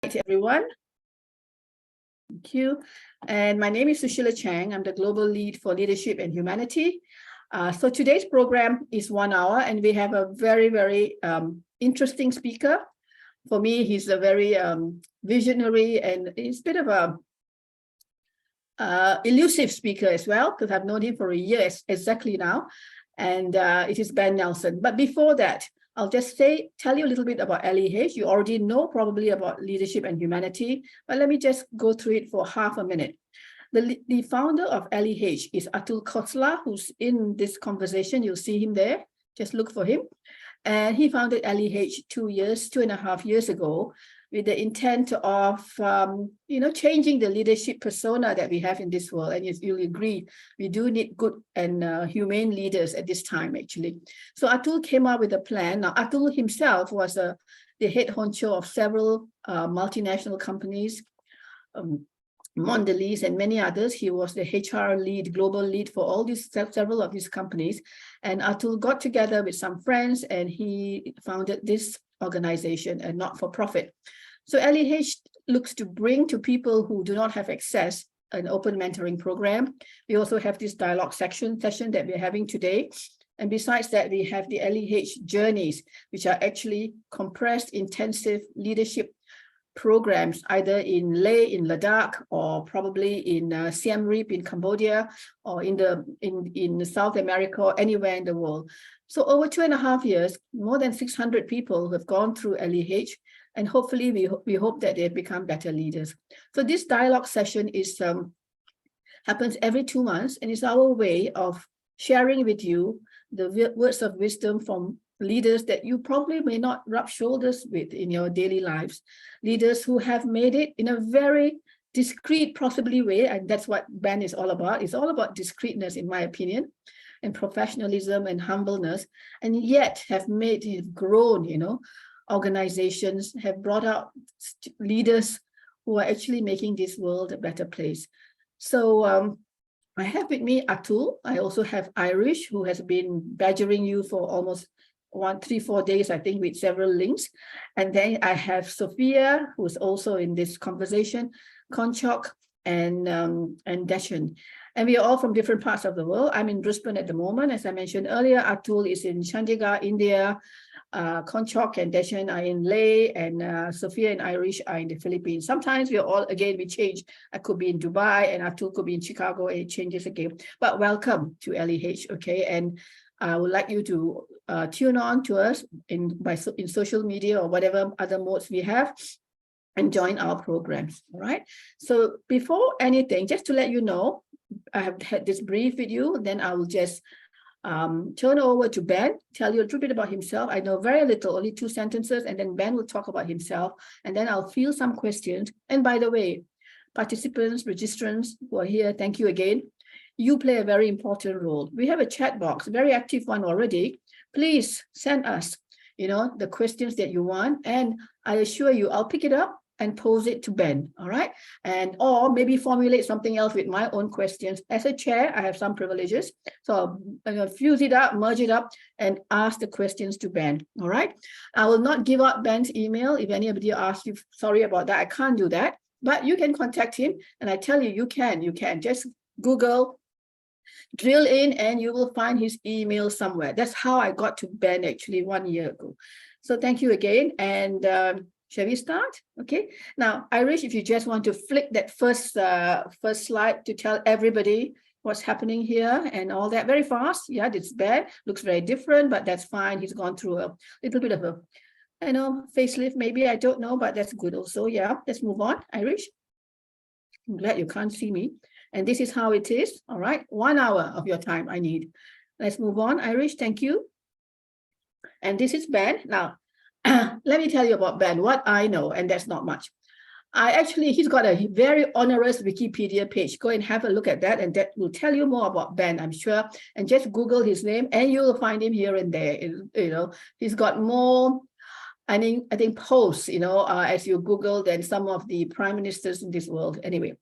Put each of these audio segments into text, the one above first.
Everyone. Thank you. And my name is Sushila Chang. I'm the Global Lead for Leadership and Humanity. So today's program is 1 hour, and we have a very interesting speaker. For me, he's a very visionary, and he's a bit of a elusive speaker as well, because I've known him for a year exactly now. And it is Ben Nelson. But before that, I'll just tell you a little bit about LEH. You already know probably about leadership and humanity, but let me just go through it for half a minute. The founder of LEH is Atul Khosla, who's in this conversation. You'll see him there. Just look for him. And he founded LEH 2.5 years ago, with the intent of, changing the leadership persona that we have in this world. And you'll agree, we do need good and humane leaders at this time, actually. So Atul came up with a plan. Now, Atul himself was the head honcho of several multinational companies, Mondelez and many others. He was the HR lead, global lead for all these several of these companies. And Atul got together with some friends and he founded this organization, a not-for-profit. So LEH looks to bring to people who do not have access an open mentoring program. We also have this dialogue session that we're having today. And besides that, we have the LEH journeys, which are actually compressed intensive leadership programs, either in Leh, in Ladakh, or probably in Siem Reap in Cambodia, or in South America, or anywhere in the world. So over 2.5 years, more than 600 people have gone through LEH, and hopefully we hope that they've become better leaders. So this dialogue session is happens every 2 months, and it's our way of sharing with you the words of wisdom from leaders that you probably may not rub shoulders with in your daily lives, leaders who have made it in a very discreet, possibly way, and that's what Ben is all about. It's all about discreetness, in my opinion, and professionalism and humbleness, and yet have grown, organizations, have brought out leaders who are actually making this world a better place. So I have with me Atul. I also have Irish, who has been badgering you for almost 3-4 days, I think, with several links. And then I have Sophia, who's also in this conversation, Konchok, and Deshan. And we are all from different parts of the world. I'm in Brisbane at the moment. As I mentioned earlier, Atul is in Chandigarh, India. Konchok and Deshan are in Leh, and Sophia and Irish are in the Philippines. Sometimes we change. I could be in Dubai, and Atul could be in Chicago, and it changes again. But welcome to LEH, okay? And I would like you to tune on to us in social media or whatever other modes we have, and join our programs, all right? So before anything, just to let you know, I have had this brief with you, then I will just turn over to Ben, tell you a little bit about himself. I know very little, only 2 sentences, and then Ben will talk about himself, and then I'll field some questions. And by the way, participants, registrants who are here, thank you again. You play a very important role. We have a chat box, a very active one already. Please send us, the questions that you want, and I assure you, I'll pick it up and pose it to Ben, all right? Or maybe formulate something else with my own questions. As a chair, I have some privileges. So I'm going to fuse it up, merge it up, and ask the questions to Ben, all right? I will not give out Ben's email. If anybody asks you, sorry about that, I can't do that. But you can contact him, and I tell you, you can. Just Google, drill in, and you will find his email somewhere. That's how I got to Ben actually 1 year ago. So thank you again. And shall we start? Okay. Now, Irish, if you just want to flick that first slide to tell everybody what's happening here and all that very fast. Yeah, it's bad. Looks very different, but that's fine. He's gone through a little bit of a, facelift maybe. I don't know, but that's good also. Yeah, let's move on. Irish. I'm glad you can't see me. And this is how it is. All right. 1 hour of your time I need. Let's move on. Irish, thank you. And this is Ben. Now, let me tell you about Ben, what I know, and that's not much. He's got a very onerous Wikipedia page. Go and have a look at that, and that will tell you more about Ben, I'm sure. And just Google his name, and you'll find him here and there. He's got more, I think posts, as you Google, than some of the prime ministers in this world. Anyway,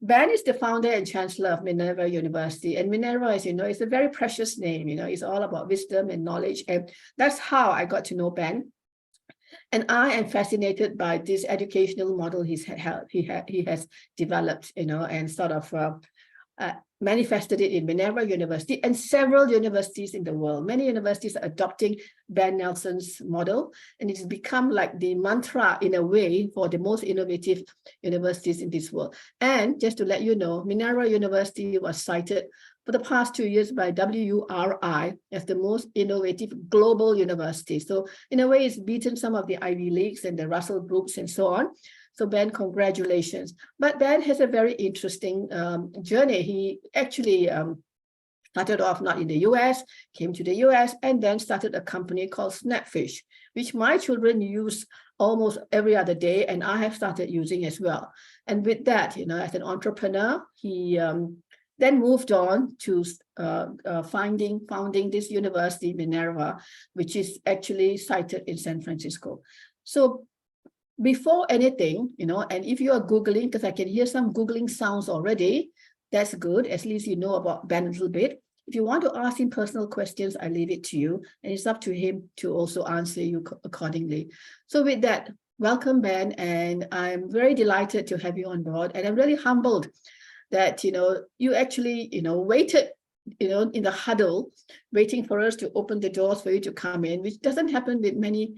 Ben is the founder and chancellor of Minerva University. And Minerva, as you know, is a very precious name. It's all about wisdom and knowledge. And that's how I got to know Ben. And I am fascinated by this educational model he has developed, and sort of manifested it in Minerva University and several universities in the world. Many universities are adopting Ben Nelson's model, and it's become like the mantra in a way for the most innovative universities in this world. And just to let you know, Minerva University was cited for the past 2 years by WRI as the most innovative global university. So in a way, it's beaten some of the Ivy Leagues and the Russell Groups and so on. So Ben, congratulations. But Ben has a very interesting journey. He actually started off not in the US, came to the US, and then started a company called Snapfish, which my children use almost every other day, and I have started using as well. And with that, as an entrepreneur, he then moved on to founding this university, Minerva, which is actually cited in San Francisco. So before anything, and if you are Googling, because I can hear some Googling sounds already, that's good. At least you know about Ben a little bit. If you want to ask him personal questions, I leave it to you. And it's up to him to also answer you accordingly. So with that, welcome, Ben. And I'm very delighted to have you on board. And I'm really humbled that, you actually, waited, in the huddle, waiting for us to open the doors for you to come in, which doesn't happen with many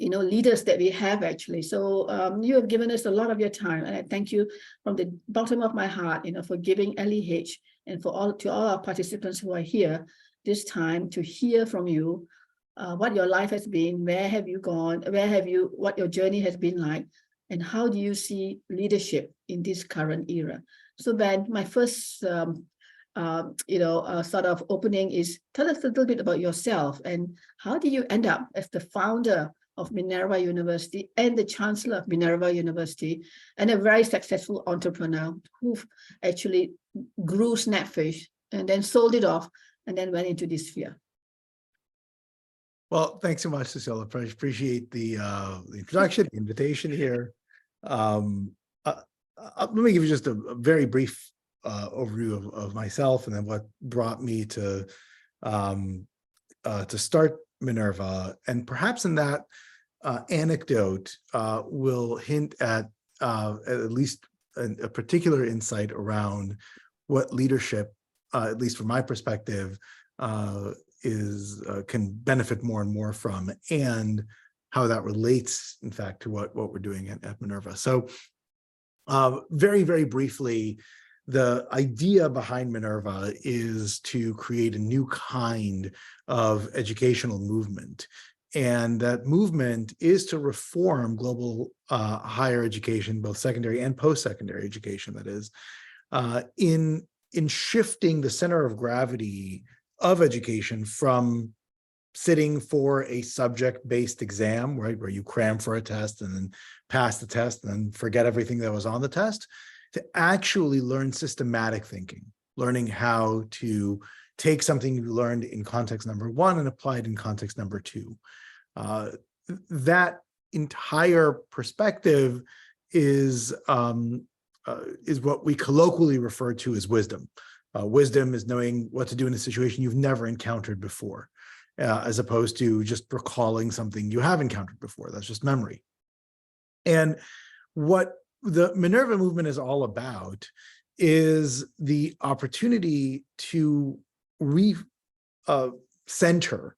leaders that we have actually. So you have given us a lot of your time, and I thank you from the bottom of my heart, for giving LEH and to all our participants who are here this time to hear from you what your life has been, where have you gone, what your journey has been like, and how do you see leadership in this current era. So Ben, my first sort of opening is, tell us a little bit about yourself and how did you end up as the founder of Minerva University and the Chancellor of Minerva University, and a very successful entrepreneur who actually grew Snapfish and then sold it off and then went into this sphere. Well, thanks so much, Cecilia. I appreciate the introduction, the invitation here. Let me give you just a very brief overview of myself and then what brought me to start Minerva, and perhaps in that anecdote will hint at least a particular insight around what leadership, at least from my perspective, can benefit more and more from, and how that relates, in fact, to what we're doing at Minerva. So very, very briefly, the idea behind Minerva is to create a new kind of educational movement. And that movement is to reform global higher education, both secondary and post-secondary education, that is, in shifting the center of gravity of education from sitting for a subject-based exam, right, where you cram for a test and then pass the test and then forget everything that was on the test, to actually learn systematic thinking, learning how to take something you learned in context number one and apply it in context number two. That entire perspective is what we colloquially refer to as wisdom. Wisdom is knowing what to do in a situation you've never encountered before, as opposed to just recalling something you have encountered before. That's just memory. And what the Minerva movement is all about is the opportunity to center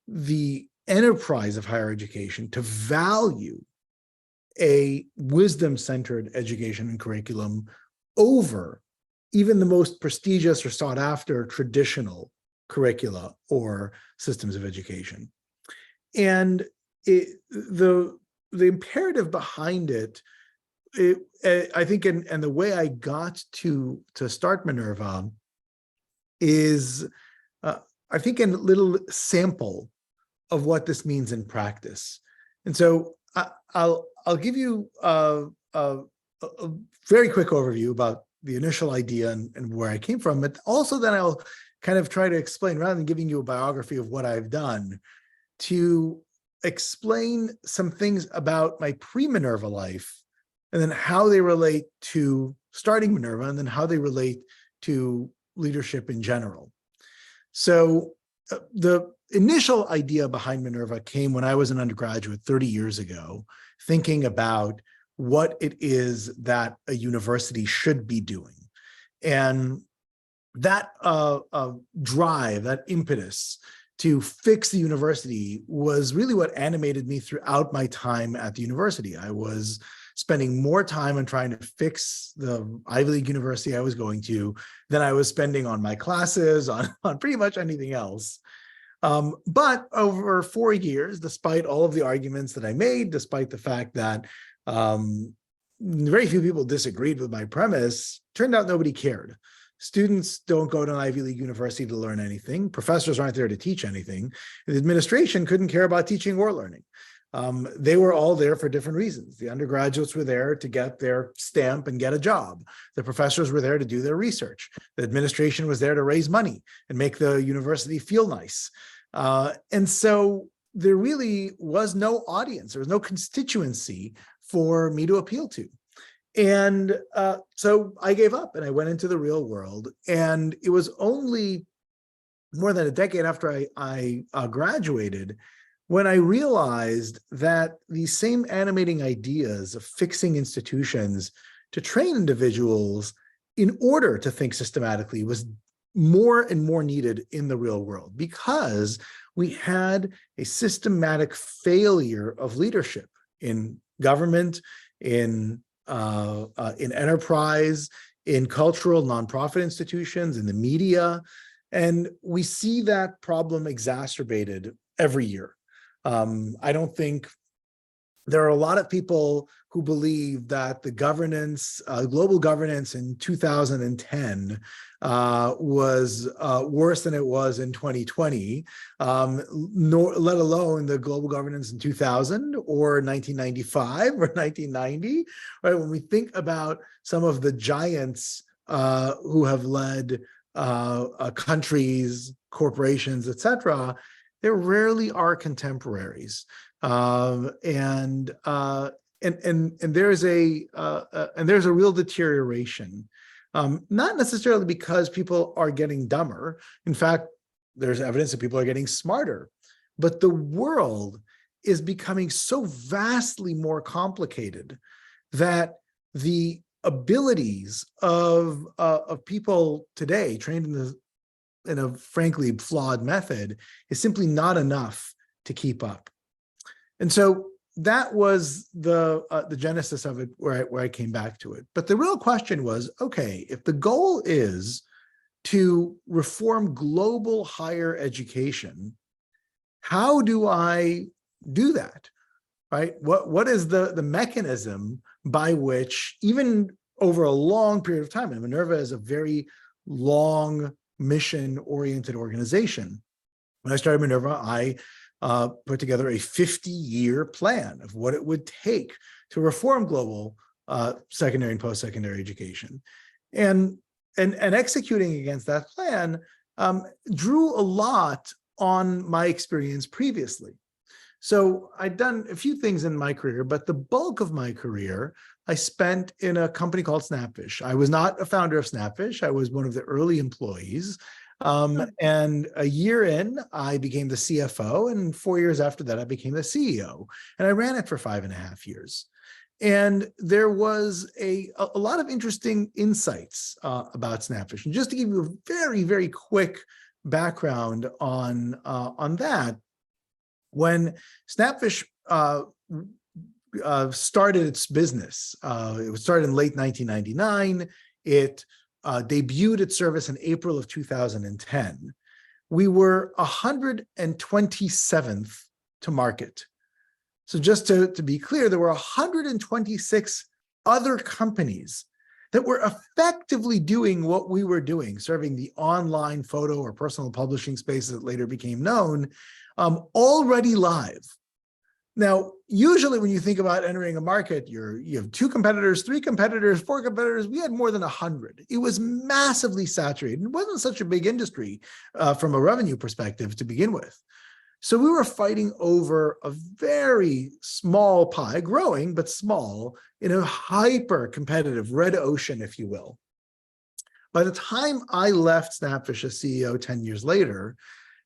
the enterprise of higher education, to value a wisdom-centered education and curriculum over even the most prestigious or sought-after traditional curricula or systems of education. And the imperative behind it, I think, and the way I got to start Minerva is, I think, a little sample of what this means in practice. And so I'll give you a very quick overview about the initial idea and where I came from, but also then I'll kind of try to explain, rather than giving you a biography of what I've done, to explain some things about my pre-Minerva life, and then how they relate to starting Minerva, and then how they relate to leadership in general. So the initial idea behind Minerva came when I was an undergraduate 30 years ago, thinking about what it is that a university should be doing. And that drive, that impetus to fix the university was really what animated me throughout my time at the university. I was spending more time on trying to fix the Ivy League university I was going to than I was spending on my classes, on pretty much anything else. But over 4 years, despite all of the arguments that I made, despite the fact that very few people disagreed with my premise, turned out nobody cared. Students don't go to an Ivy League university to learn anything. Professors aren't there to teach anything. The administration couldn't care about teaching or learning. They were all there for different reasons. The undergraduates were there to get their stamp and get a job. The professors were there to do their research. The administration was there to raise money and make the university feel nice. And so there really was no audience. There was no constituency for me to appeal to. And so I gave up and I went into the real world. And it was only more than a decade after I graduated when I realized that these same animating ideas of fixing institutions to train individuals in order to think systematically was more and more needed in the real world, because we had a systematic failure of leadership in government, in enterprise, in cultural nonprofit institutions, in the media. And we see that problem exacerbated every year. I don't think there are a lot of people who believe that the governance, global governance in 2010 was worse than it was in 2020, let alone the global governance in 2000 or 1995 or 1990. Right? When we think about some of the giants who have led countries, corporations, etc., there rarely are contemporaries, and there's a real deterioration, not necessarily because people are getting dumber. In fact, there's evidence that people are getting smarter, but the world is becoming so vastly more complicated that the abilities of people today trained in a frankly flawed method is simply not enough to keep up. And so that was the genesis of it, where I came back to it. But the real question was, okay, if the goal is to reform global higher education, how do I do that, right? What is the mechanism by which, even over a long period of time, and Minerva is a very long mission-oriented organization. When I started Minerva, I put together a 50-year plan of what it would take to reform global secondary and post-secondary education. And executing against that plan drew a lot on my experience previously. So I'd done a few things in my career, but the bulk of my career I spent in a company called Snapfish. I was not a founder of Snapfish. I was one of the early employees. And a year in, I became the CFO, and 4 years after that, I became the CEO. And I ran it for 5.5 years. And there was a lot of interesting insights about Snapfish. And just to give you a very, very quick background on that, when Snapfish started its business, it was started in late 1999. It debuted its service in April of 2010. We were 127th to market. So just to be clear, there were 126 other companies that were effectively doing what we were doing, serving the online photo or personal publishing space that later became known, already live. Now, usually when you think about entering a market, you have 2 competitors, 3 competitors, 4 competitors. We had more than 100. It was massively saturated. It wasn't such a big industry from a revenue perspective to begin with. So we were fighting over a very small pie, growing, but small, in a hyper-competitive red ocean, if you will. By the time I left Snapfish as CEO 10 years later,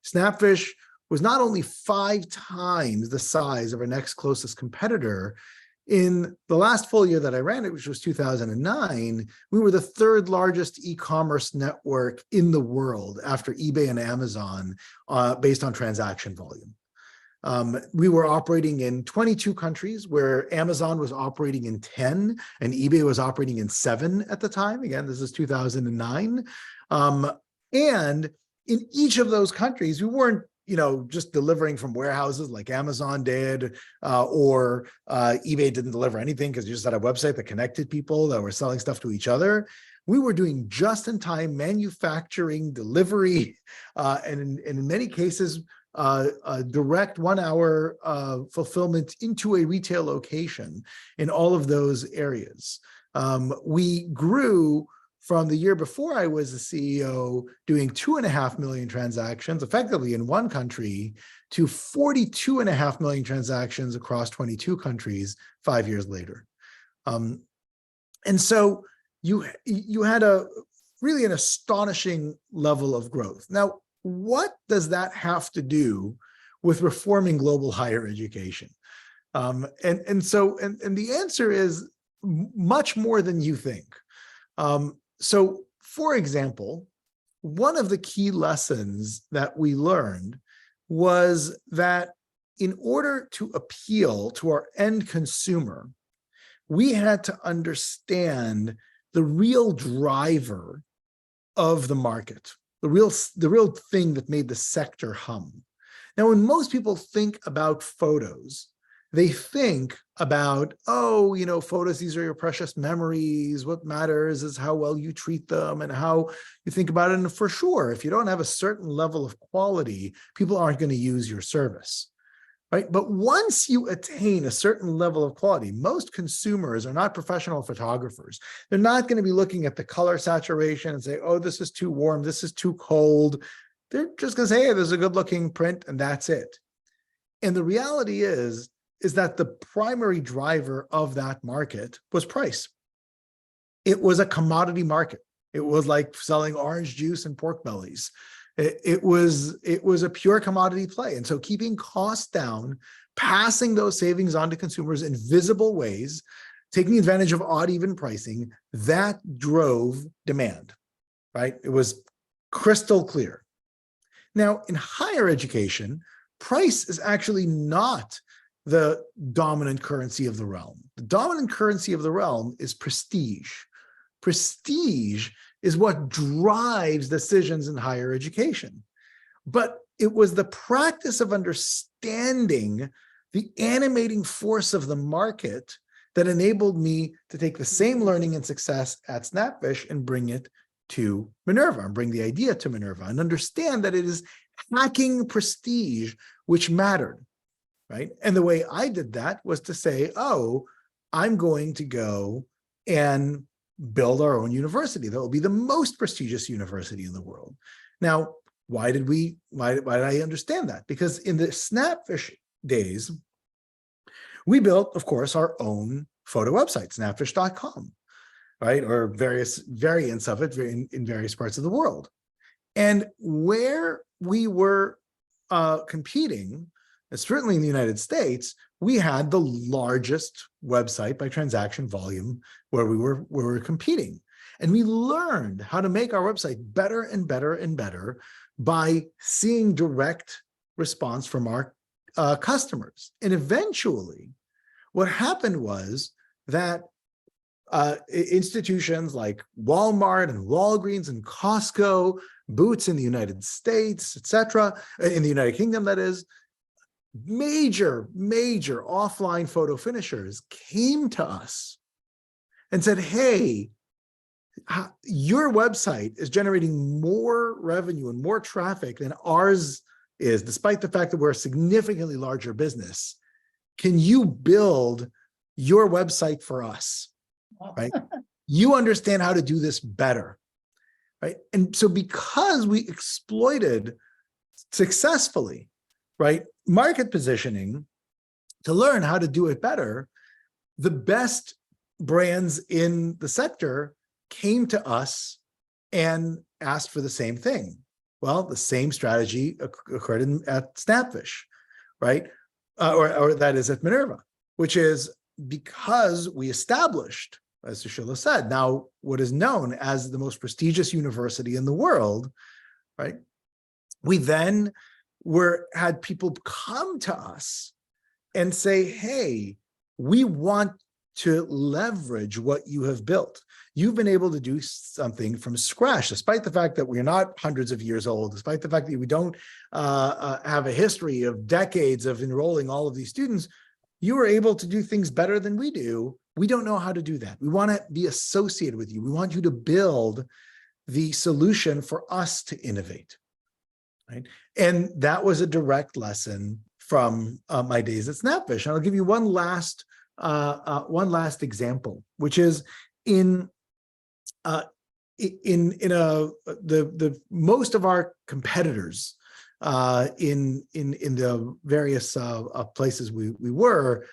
Snapfish was not only 5 times the size of our next closest competitor. In the last full year that I ran it, which was 2009, we were the 3rd largest e-commerce network in the world after eBay and Amazon, based on transaction volume. We were operating in 22 countries, where Amazon was operating in 10 and eBay was operating in 7 at the time. Again, this is 2009. And in each of those countries, we weren't just delivering from warehouses like Amazon did, or eBay didn't deliver anything because you just had a website that connected people that were selling stuff to each other. We were doing just-in-time manufacturing, delivery, and in many cases, direct 1-hour fulfillment into a retail location in all of those areas. We grew from the year before I was the CEO, doing 2.5 million transactions effectively in one country, to 42.5 million transactions across 22 countries 5 years later. And so you had really an astonishing level of growth. Now, what does that have to do with reforming global higher education? And the answer is much more than you think. So, for example, one of the key lessons that we learned was that in order to appeal to our end consumer, we had to understand the real driver of the market, the real thing that made the sector hum. Now, when most people think about photos, they think about, photos, these are your precious memories. What matters is how well you treat them and how you think about it. And for sure, if you don't have a certain level of quality, people aren't going to use your service, right? But once you attain a certain level of quality, most consumers are not professional photographers. They're not going to be looking at the color saturation and say, oh, this is too warm, this is too cold. They're just going to say, hey, there's a good looking print, and that's it. And the reality is that the primary driver of that market was price. It was a commodity market. It was like selling orange juice and pork bellies. It was a pure commodity play. And so keeping costs down, passing those savings on to consumers in visible ways, taking advantage of odd even pricing, that drove demand, right? It was crystal clear. Now, in higher education, price is actually not the dominant currency of the realm. The dominant currency of the realm is prestige. Prestige is what drives decisions in higher education. But it was the practice of understanding the animating force of the market that enabled me to take the same learning and success at Snapfish and bring it to Minerva, and bring the idea to Minerva, and understand that it is hacking prestige which mattered. Right. And the way I did that was to say, I'm going to go and build our own university that will be the most prestigious university in the world. Now, why did I understand that? Because in the Snapfish days, we built, of course, our own photo website, snapfish.com, right? Or various variants of it in various parts of the world. And where we were competing, certainly in the United States, we had the largest website by transaction volume where we were competing. And we learned how to make our website better and better and better by seeing direct response from our customers. And eventually, what happened was that institutions like Walmart and Walgreens and Costco, Boots in the United States, etc., in the United Kingdom, that is, major offline photo finishers came to us and said, hey, your website is generating more revenue and more traffic than ours is, despite the fact that we're a significantly larger business. Can you build your website for us? Right? You understand how to do this better, right? And so because we exploited successfully, right, market positioning to learn how to do it better, the best brands in the sector came to us and asked for the same thing. Well, the same strategy occurred at Snapfish, right? Or that is at Minerva, which is because we established, as Sushila said, now what is known as the most prestigious university in the world, right? We then had people come to us and say, hey, we want to leverage what you have built. You've been able to do something from scratch, despite the fact that we're not hundreds of years old, despite the fact that we don't have a history of decades of enrolling all of these students. You are able to do things better than we do. We don't know how to do that. We want to be associated with you. We want you to build the solution for us to innovate, right? And that was a direct lesson from my days at Snapfish. And I'll give you one last example, which is in the most of our competitors in the various places we were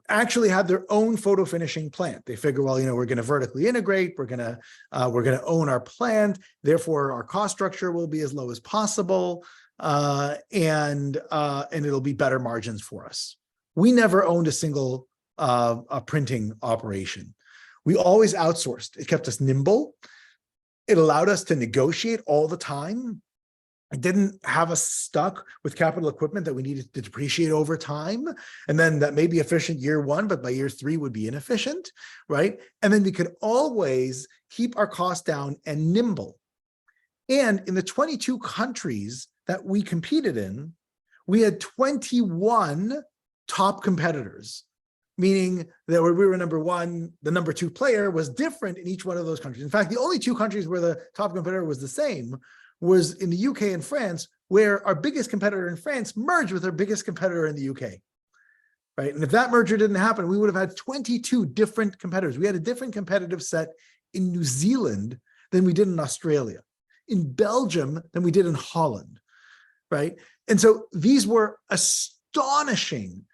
actually had their own photo finishing plant. They figure, well, we're going to vertically integrate, we're going to own our plant, therefore our cost structure will be as low as possible, and it'll be better margins for us. We never owned a single printing operation. We always outsourced. It kept us nimble. It allowed us to negotiate all the time. It didn't have us stuck with capital equipment that we needed to depreciate over time. And then that may be efficient year one, but by year three would be inefficient, right? And then we could always keep our costs down and nimble. And in the 22 countries that we competed in, we had 21 top competitors, meaning that we were number one, the number two player was different in each one of those countries. In fact, the only two countries where the top competitor was the same was in the UK and France, where our biggest competitor in France merged with our biggest competitor in the UK, right? And if that merger didn't happen, we would have had 22 different competitors. We had a different competitive set in New Zealand than we did in Australia, in Belgium than we did in Holland, right? And so these were astonishing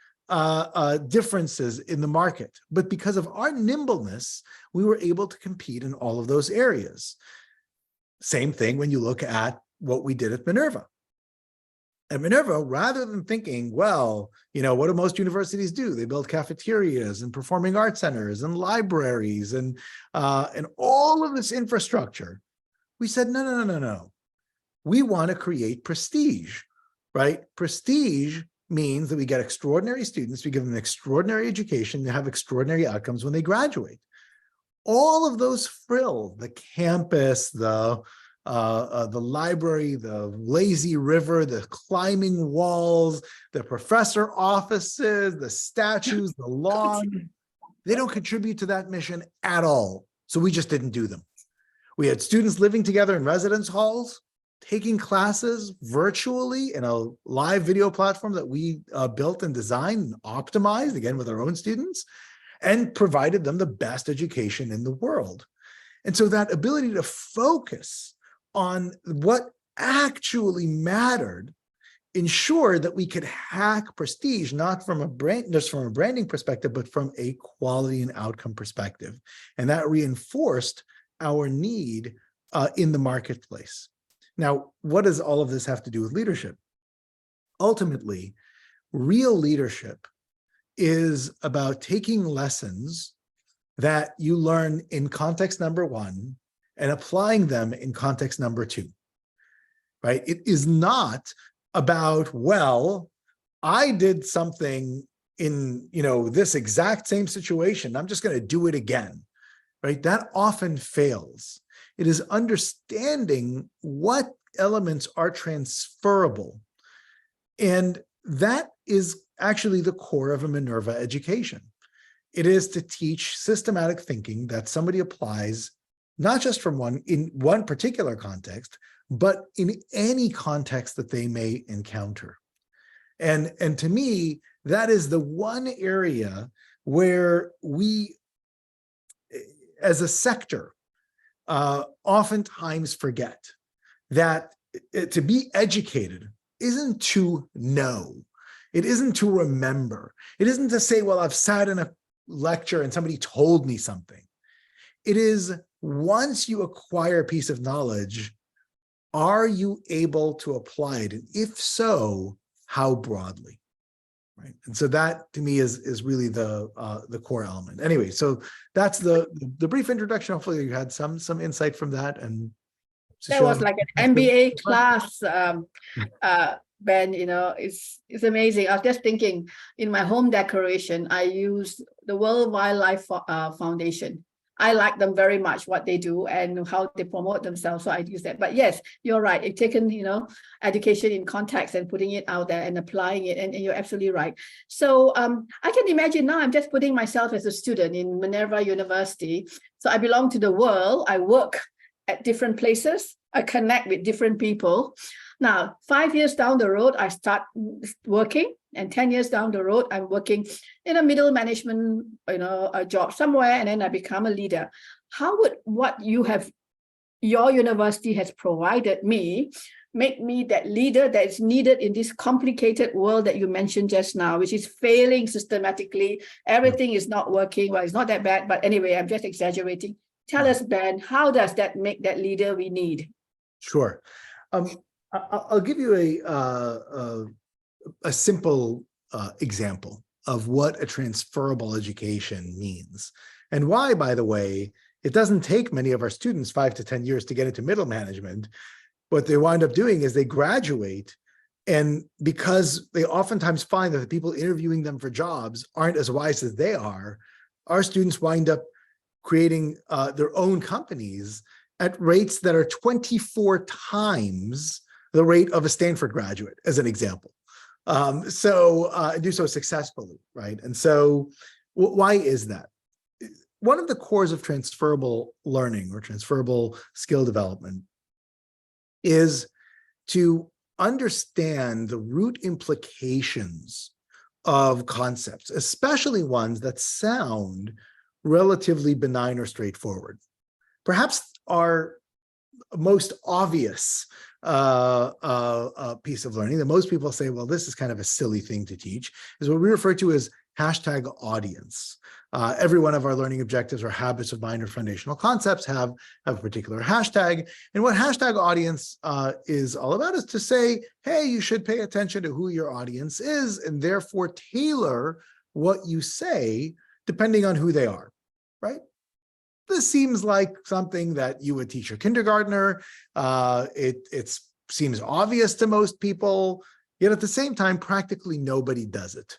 differences in the market. But because of our nimbleness, we were able to compete in all of those areas. Same thing when you look at what we did at Minerva. At Minerva, rather than thinking, well, what do most universities do? They build cafeterias and performing arts centers and libraries and all of this infrastructure. We said, no. We want to create prestige, right? Prestige means that we get extraordinary students, we give them an extraordinary education, they have extraordinary outcomes when they graduate. All of those frills, the campus, the library, the lazy river, the climbing walls, the professor offices, the statues, the lawn, they don't contribute to that mission at all. So we just didn't do them. We had students living together in residence halls, taking classes virtually in a live video platform that we built and designed and optimized, again, with our own students, and provided them the best education in the world. And so that ability to focus on what actually mattered ensured that we could hack prestige, not from just from a branding perspective, but from a quality and outcome perspective. And that reinforced our need in the marketplace. Now, what does all of this have to do with leadership? Ultimately, real leadership is about taking lessons that you learn in context number one and applying them in context number two, right? It is not about, well, I did something in, this exact same situation, I'm just going to do it again, right? That often fails. It is understanding what elements are transferable. And that is actually the core of a Minerva education. It is to teach systematic thinking that somebody applies, not just in one particular context, but in any context that they may encounter. And to me, that is the one area where we, as a sector, oftentimes forget that to be educated isn't to know. It isn't to remember. It isn't to say, well, I've sat in a lecture and somebody told me something. It is once you acquire a piece of knowledge, Are you able to apply it? And if so, how broadly? Right. And so that to me is really the core element. Anyway, so that's the brief introduction. Hopefully you had some insight from that. And That was like an MBA class, Ben, it's amazing. I was just thinking, in my home decoration, I use the World Wildlife Foundation. I like them very much, what they do and how they promote themselves. So I use that. But yes, you're right. It's taken, education in context and putting it out there and applying it. And you're absolutely right. So I can imagine now I'm just putting myself as a student in Minerva University. So I belong to the world. I work at different places. I connect with different people. Now, 5 years down the road, I start working, and 10 years down the road, I'm working in a middle management, a job somewhere, and then I become a leader. How would what your university has provided me make me that leader that is needed in this complicated world that you mentioned just now, which is failing systematically? Everything is not working. Well, it's not that bad, but anyway, I'm just exaggerating. Tell us, Ben, how does that make that leader we need? Sure. I'll give you a simple example of what a transferable education means, and why, by the way, it doesn't take many of our students 5 to 10 years to get into middle management. What they wind up doing is they graduate, and because they oftentimes find that the people interviewing them for jobs aren't as wise as they are, our students wind up creating their own companies at rates that are 24 times the rate of a Stanford graduate, as an example. Do so successfully, right? And so why is that? One of the cores of transferable learning or transferable skill development is to understand the root implications of concepts, especially ones that sound relatively benign or straightforward. Perhaps our most obvious piece of learning that most people say, well, this is kind of a silly thing to teach, is what we refer to as hashtag audience. Every one of our learning objectives or habits of mind or foundational concepts have a particular hashtag. And what hashtag audience is all about is to say, hey, you should pay attention to who your audience is and therefore tailor what you say depending on who they are, right? This seems like something that you would teach a kindergartner. It seems obvious to most people, yet at the same time, practically nobody does it.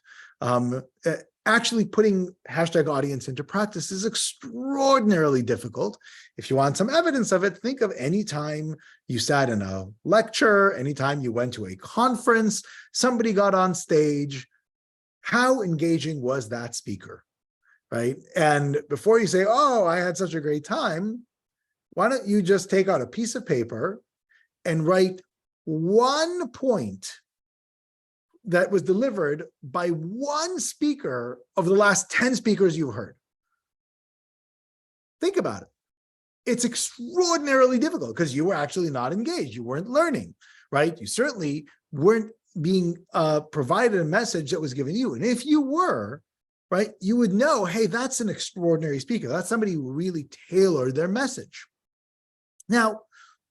Actually putting hashtag audience into practice is extraordinarily difficult. If you want some evidence of it, think of any time you sat in a lecture, anytime you went to a conference, somebody got on stage. How engaging was that speaker? Right? And before you say, oh, I had such a great time, why don't you just take out a piece of paper and write one point that was delivered by one speaker of the last 10 speakers you heard? Think about it. It's extraordinarily difficult because you were actually not engaged. You weren't learning, right? You certainly weren't being provided a message that was given you. And if you were, right, you would know, hey, that's an extraordinary speaker. That's somebody who really tailored their message. Now,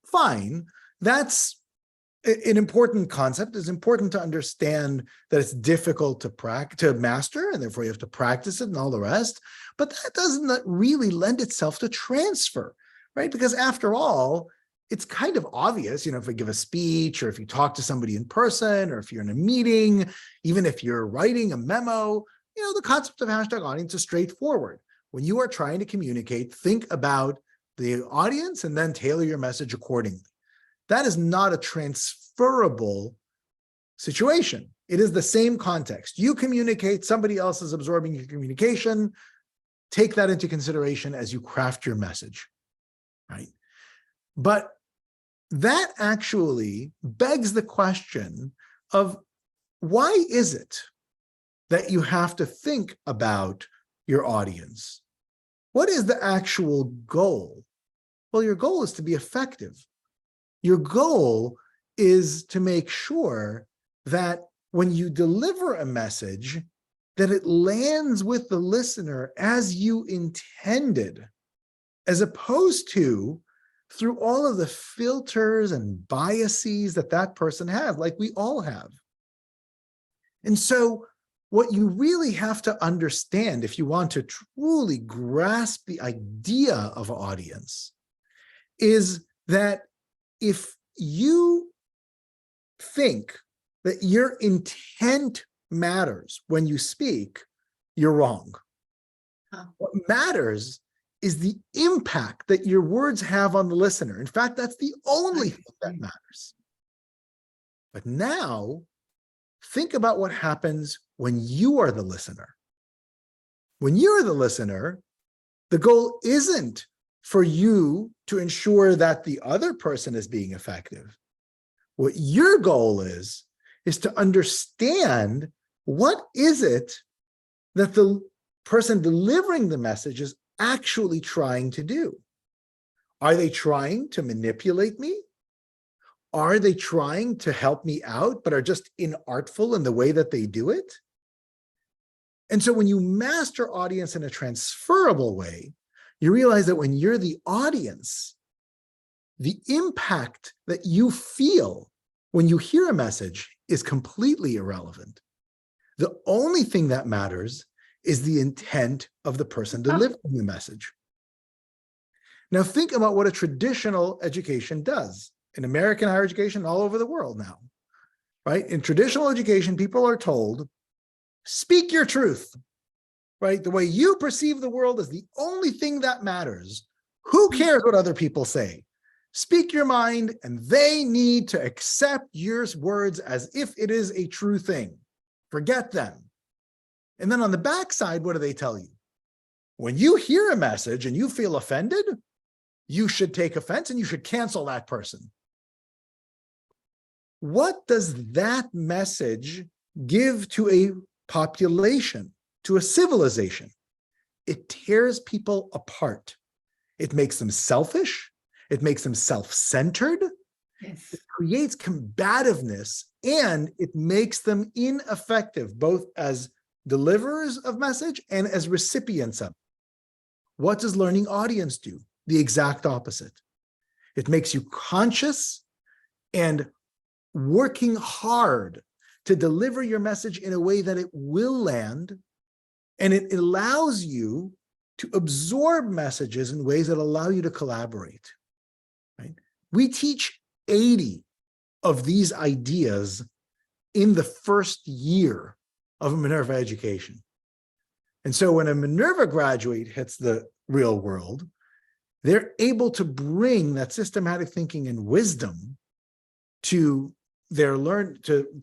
fine, that's an important concept. It's important to understand that it's difficult to master, and therefore you have to practice it and all the rest. But that doesn't really lend itself to transfer, right? Because after all, it's kind of obvious, if we give a speech or if you talk to somebody in person or if you're in a meeting, even if you're writing a memo, the concept of hashtag audience is straightforward. When you are trying to communicate, think about the audience and then tailor your message accordingly. That is not a transferable situation. It is the same context. You communicate, somebody else is absorbing your communication. Take that into consideration as you craft your message, right? But that actually begs the question of why is it that you have to think about your audience? What is the actual goal? Well, your goal is to be effective. Your goal is to make sure that when you deliver a message, that it lands with the listener as you intended, as opposed to through all of the filters and biases that that person has, like we all have. And so what you really have to understand if you want to truly grasp the idea of audience is that if you think that your intent matters when you speak, you're wrong. What matters is the impact that your words have on the listener. In fact, that's the only thing that matters. But now, think about what happens when you are the listener. When you're the listener, the goal isn't for you to ensure that the other person is being effective. What your goal is to understand what is it that the person delivering the message is actually trying to do. Are they trying to manipulate me? Are they trying to help me out, but are just inartful in the way that they do it? And so when you master audience in a transferable way, you realize that when you're the audience, the impact that you feel when you hear a message is completely irrelevant. The only thing that matters is the intent of the person delivering the message. Now think about what a traditional education does. In American higher education, all over the world now, right? In traditional education, people are told, speak your truth, right? The way you perceive the world is the only thing that matters. Who cares what other people say? Speak your mind, and they need to accept your words as if it is a true thing. Forget them. And then on the backside, what do they tell you? When you hear a message and you feel offended, you should take offense and you should cancel that person. What does that message give to a population, to a civilization? It tears people apart. It makes them selfish. It makes them self-centered. Yes. It creates combativeness, and it makes them ineffective, both as deliverers of message and as recipients of it. What does learning audience do? The exact opposite. It makes you conscious and working hard to deliver your message in a way that it will land, and it allows you to absorb messages in ways that allow you to collaborate. Right? We teach 80 of these ideas in the first year of a Minerva education. And so when a Minerva graduate hits the real world, they're able to bring that systematic thinking and wisdom to their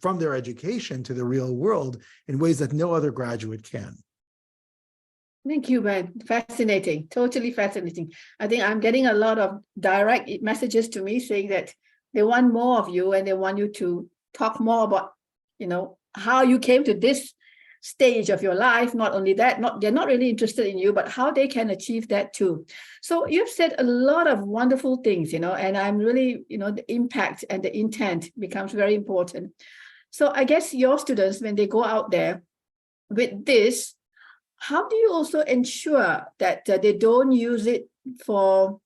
from their education to the real world in ways that no other graduate can. Thank you, Ben. Fascinating, totally fascinating. I think I'm getting a lot of direct messages to me saying that they want more of you and they want you to talk more about, how you came to this stage of your life. Not only that, they're not really interested in you, but how they can achieve that too. So you've said a lot of wonderful things, and I'm really, the impact and the intent becomes very important. So I guess your students, when they go out there with this, how do you also ensure that they don't use it for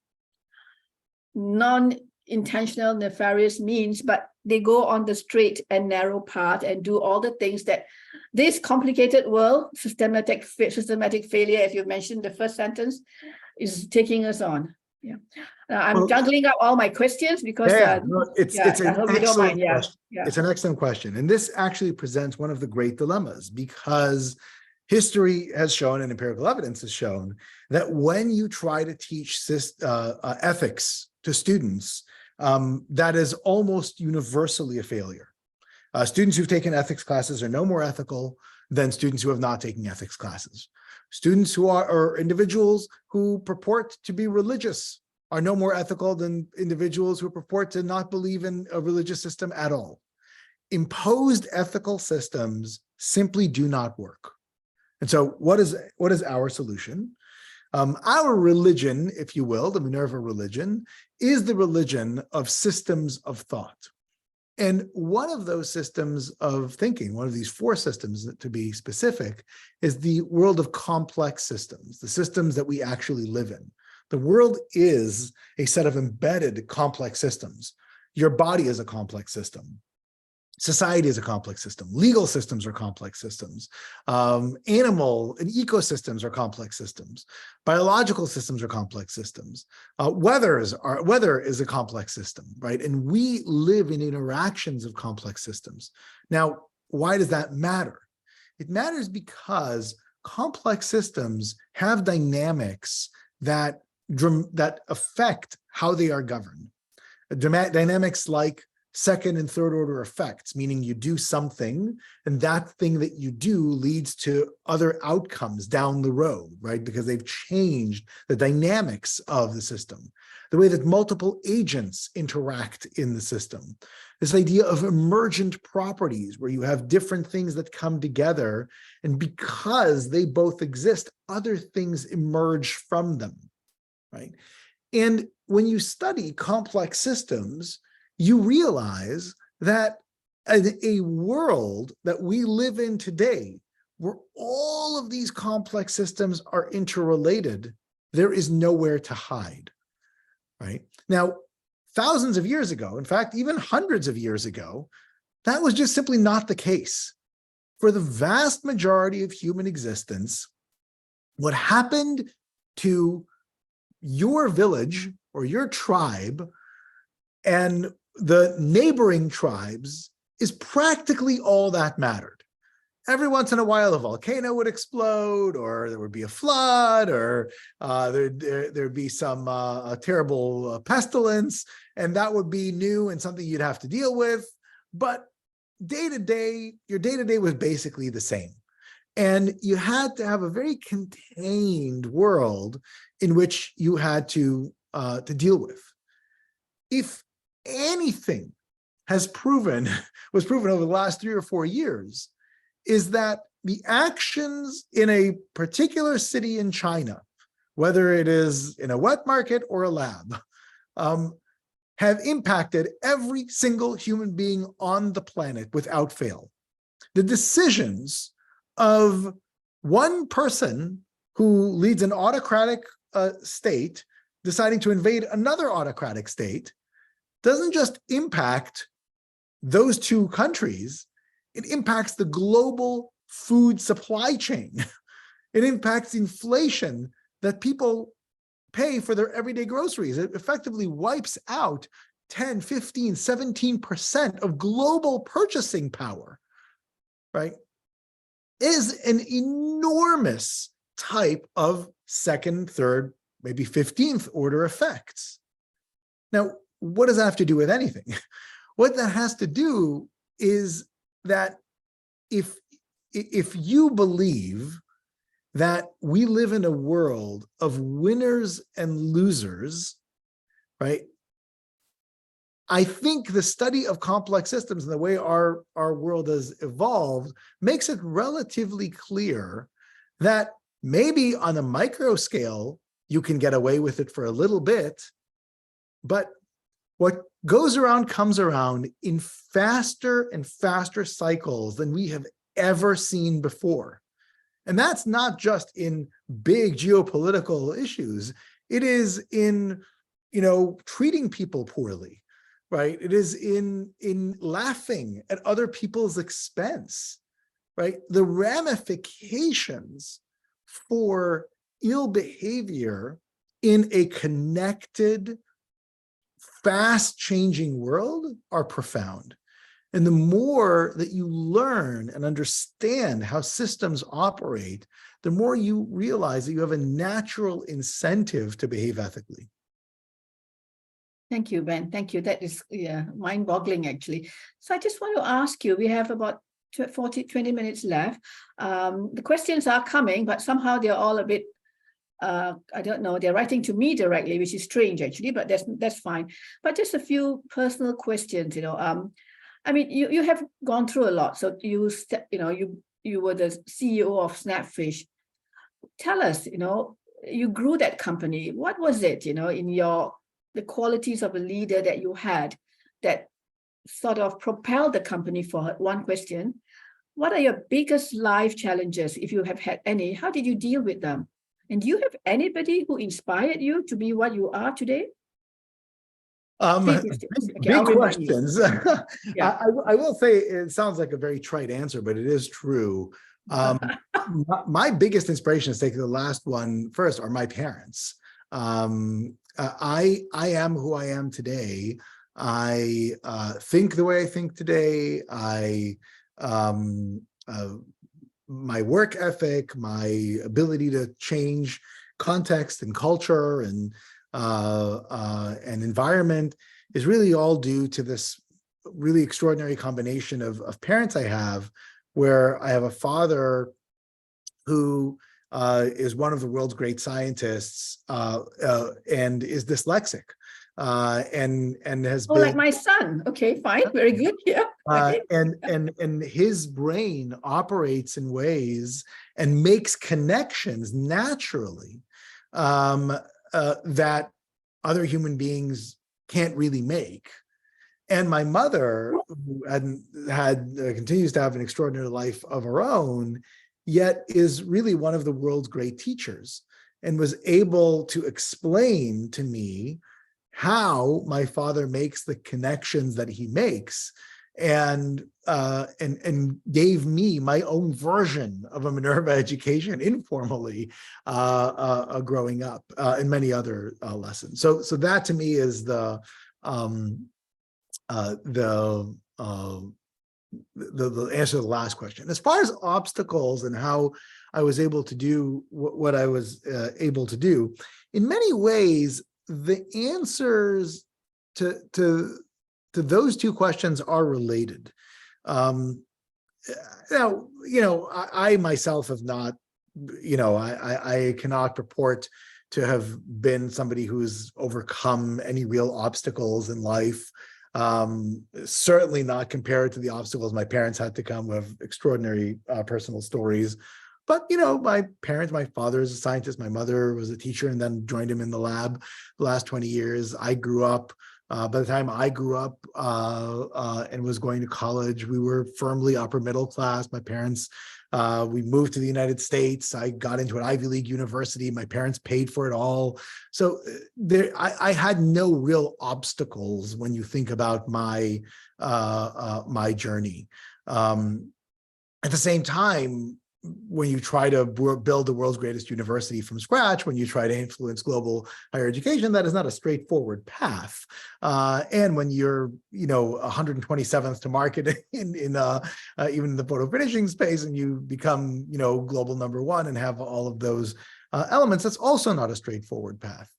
non-intentional nefarious means, but they go on the straight and narrow path and do all the things that this complicated world, systematic failure, if you mentioned the first sentence, is taking us on? Yeah, I'm juggling up all my questions because it's an excellent question. Yeah. It's an excellent question, and this actually presents one of the great dilemmas, because history has shown and empirical evidence has shown that when you try to teach ethics to students, that is almost universally a failure. Students who've taken ethics classes are no more ethical than students who have not taken ethics classes. Students who or individuals who purport to be religious are no more ethical than individuals who purport to not believe in a religious system at all. Imposed ethical systems simply do not work. And so what is our solution? Our religion, if you will, the Minerva religion, is the religion of systems of thought. And one of those systems of thinking, one of these four systems to be specific, is the world of complex systems, the systems that we actually live in. The world is a set of embedded complex systems. Your body is a complex system. Society is a complex system. Legal systems are complex systems. Animal and ecosystems are complex systems. Biological systems are complex systems. Weather is a complex system, right? And we live in interactions of complex systems. Now, why does that matter? It matters because complex systems have dynamics that affect how they are governed. Dynamics like second and third order effects, meaning you do something and that thing that you do leads to other outcomes down the road, right? Because they've changed the dynamics of the system, the way that multiple agents interact in the system. This idea of emergent properties where you have different things that come together, and because they both exist, other things emerge from them, right? And when you study complex systems, you realize that in a world that we live in today, where all of these complex systems are interrelated, there is nowhere to hide, right? Now, thousands of years ago, in fact, even hundreds of years ago, that was just simply not the case. For the vast majority of human existence, what happened to your village or your tribe and the neighboring tribes is practically all that mattered. Every once in a while, a volcano would explode, or there would be a flood, or there'd be some terrible pestilence, and that would be new and something you'd have to deal with. But day to day, your day-to-day was basically the same. And you had to have a very contained world in which you had to deal with. If anything was proven over the last 3 or 4 years, is that the actions in a particular city in China, whether it is in a wet market or a lab, have impacted every single human being on the planet without fail. The decisions of one person who leads an autocratic state deciding to invade another autocratic state doesn't just impact those two countries, it impacts the global food supply chain. It impacts inflation that people pay for their everyday groceries. It effectively wipes out 10, 15, 17% of global purchasing power, right? Is an enormous type of second, third, maybe 15th order effects. Now, what does that have to do with anything? What that has to do is that if you believe that we live in a world of winners and losers, right? I think the study of complex systems and the way our world has evolved makes it relatively clear that maybe on a micro scale, you can get away with it for a little bit, but what goes around comes around in faster and faster cycles than we have ever seen before. And that's not just in big geopolitical issues. It is in, treating people poorly, right? It is in laughing at other people's expense, right? The ramifications for ill behavior in a connected, fast-changing world are profound. And the more that you learn and understand how systems operate, the more you realize that you have a natural incentive to behave ethically. Thank you, Ben. Thank you. That is mind-boggling, actually. So I just want to ask you, we have about 20 minutes left. The questions are coming, but somehow they're all a bit, I don't know, they're writing to me directly, which is strange, actually, but that's fine. But just a few personal questions, I mean, you have gone through a lot. So you were the CEO of Snapfish. Tell us, you grew that company. What was it, in the qualities of a leader that you had that sort of propelled the company forward? One question. What are your biggest life challenges, if you have had any? How did you deal with them? And do you have anybody who inspired you to be what you are today? Big, Okay, I'll remind you. questions. Yeah. I will say it sounds like a very trite answer, but it is true. My biggest inspiration, is taking the last one first, are my parents. I am who I am today. I think the way I think today. My work ethic, my ability to change context and culture and environment is really all due to this really extraordinary combination of parents I have, where I have a father who is one of the world's great scientists and is dyslexic and has been like my son. Okay, fine, very good. Yeah. and his brain operates in ways and makes connections naturally that other human beings can't really make. And my mother, who continues to have an extraordinary life of her own, yet is really one of the world's great teachers, and was able to explain to me how my father makes the connections that he makes, and gave me my own version of a Minerva education informally growing up, and many other lessons. So that to me is the answer to the last question. As far as obstacles and how I was able to do what I was able to do, in many ways, the answers to those two questions are related. Now, I myself have not, I cannot purport to have been somebody who's overcome any real obstacles in life. Certainly not compared to the obstacles my parents had to come with, extraordinary personal stories. But, my parents, my father is a scientist, my mother was a teacher and then joined him in the lab the last 20 years. I grew up, by the time I grew up and was going to college, we were firmly upper middle class. My parents, we moved to the United States. I got into an Ivy League university. My parents paid for it all. So I had no real obstacles when you think about my my journey. At the same time, when you try to build the world's greatest university from scratch, when you try to influence global higher education, that is not a straightforward path. And when you're, 127th to market in even in the photo finishing space, and you become, global #1 and have all of those elements, that's also not a straightforward path.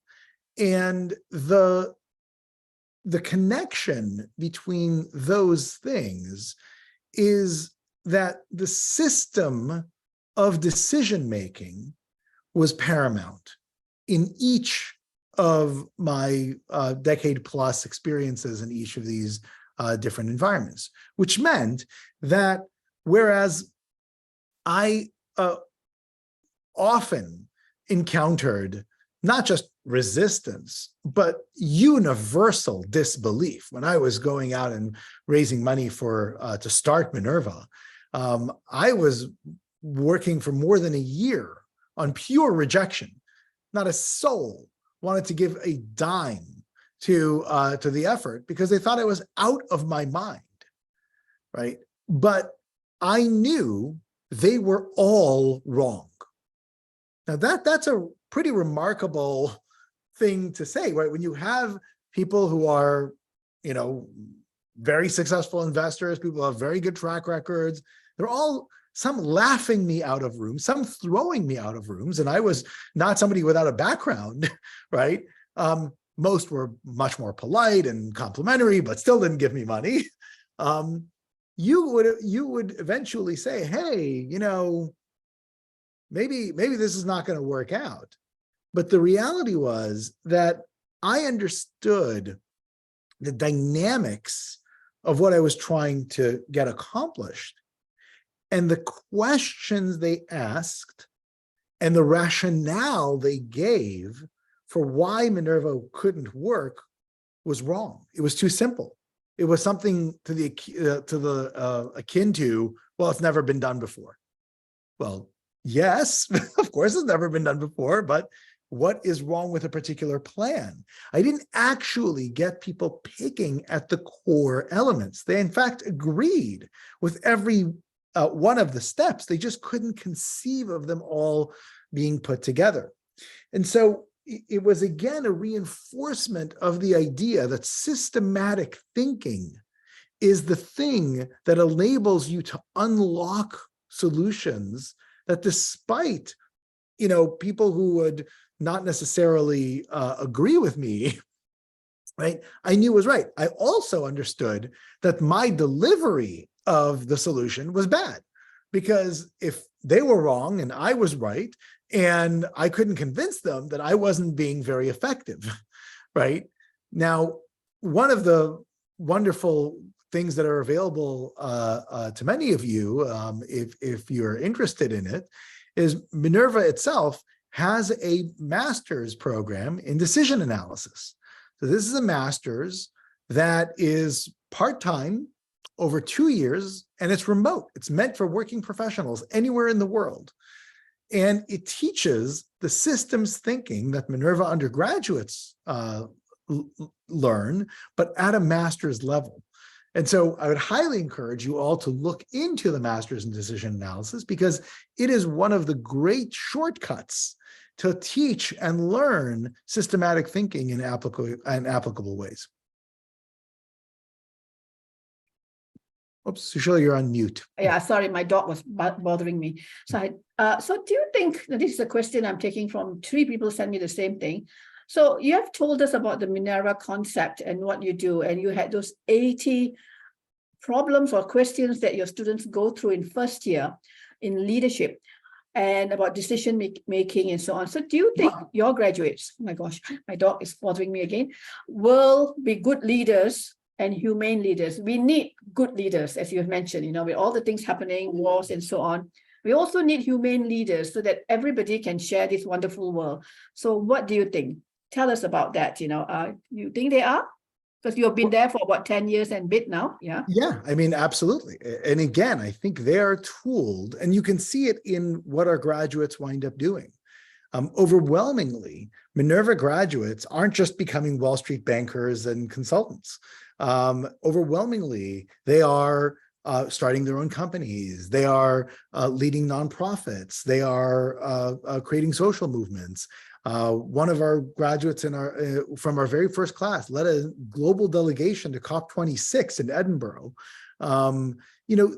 And the connection between those things is that the system of decision-making was paramount in each of my decade-plus experiences in each of these different environments, which meant that whereas I often encountered not just resistance, but universal disbelief when I was going out and raising money to start Minerva. I was working for more than a year on pure rejection. Not a soul wanted to give a dime to the effort because they thought I was out of my mind, right? But I knew they were all wrong. Now that's a pretty remarkable thing to say, right? When you have people who are, very successful investors, people who have very good track records, they're all, some laughing me out of rooms, some throwing me out of rooms, and I was not somebody without a background, right? Most were much more polite and complimentary, but still didn't give me money. You would eventually say, hey, maybe this is not going to work out. But the reality was that I understood the dynamics of what I was trying to get accomplished, and the questions they asked and the rationale they gave for why Minerva couldn't work was wrong. It was too simple. It was something to the akin to, well, it's never been done before. Well, Yes, of course, it's never been done before, but what is wrong with a particular plan? I didn't actually get people picking at the core elements. They, in fact, agreed with every one of the steps. They just couldn't conceive of them all being put together. And so it was, again, a reinforcement of the idea that systematic thinking is the thing that enables you to unlock solutions that, despite, people who would not necessarily agree with me, right, I knew was right. I also understood that my delivery of the solution was bad, because if they were wrong and I was right, and I couldn't convince them, that I wasn't being very effective, right? Now, one of the wonderful things that are available to many of you, if you're interested in it, is Minerva itself has a master's program in decision analysis. So this is a master's that is part-time, over 2 years, and it's remote. It's meant for working professionals anywhere in the world. And it teaches the systems thinking that Minerva undergraduates learn, but at a master's level. And so I would highly encourage you all to look into the master's in decision analysis, because it is one of the great shortcuts to teach and learn systematic thinking in applicable ways. Oops, Sushila, you're on mute. Yeah, sorry, my dog was bothering me. So, so do you think, this is a question I'm taking from 3 people sent me the same thing. So you have told us about the Minerva concept and what you do, and you had those 80 problems or questions that your students go through in first year in leadership, and about decision making and so on. So do you think your graduates, oh my gosh, my dog is bothering me again, will be good leaders and humane leaders? We need good leaders, as you've mentioned, with all the things happening, wars and so on. We also need humane leaders so that everybody can share this wonderful world. So what do you think? Tell us about that. You think they are? Because you've been there for about 10 years and bit now. Yeah. Yeah, I mean, absolutely. And again, I think they are tooled, and you can see it in what our graduates wind up doing. Overwhelmingly, Minerva graduates aren't just becoming Wall Street bankers and consultants. Overwhelmingly, they are starting their own companies. They are leading nonprofits. They are creating social movements. One of our graduates from our very first class led a global delegation to COP26 in Edinburgh.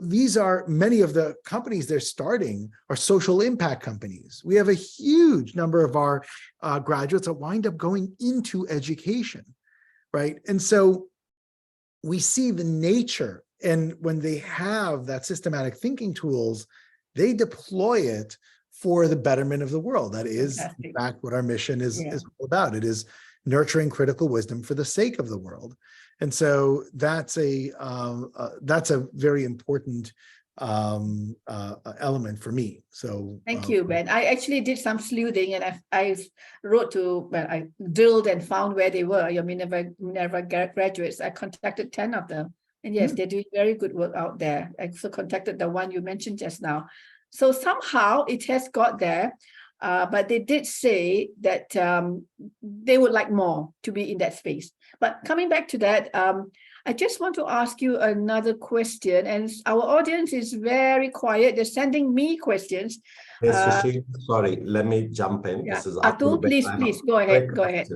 These are, many of the companies they're starting are social impact companies. We have a huge number of our graduates that wind up going into education, right? And so we see the nature, and when they have that systematic thinking tools, they deploy it for the betterment of the world. That is, in fact, what our mission is all about. It is nurturing critical wisdom for the sake of the world. And so that's a very important element for me. So thank you, Ben. I actually did some sleuthing, and I I drilled and found where they were. Your Minerva graduates. I contacted 10 of them, and yes, they're doing very good work out there. I also contacted the one you mentioned just now. So somehow it has got there, but they did say that they would like more to be in that space. But coming back to that, I just want to ask you another question, and our audience is very quiet. They're sending me questions. Yes, sorry, let me jump in. Yeah. This is Atul, please go ahead. Go ahead.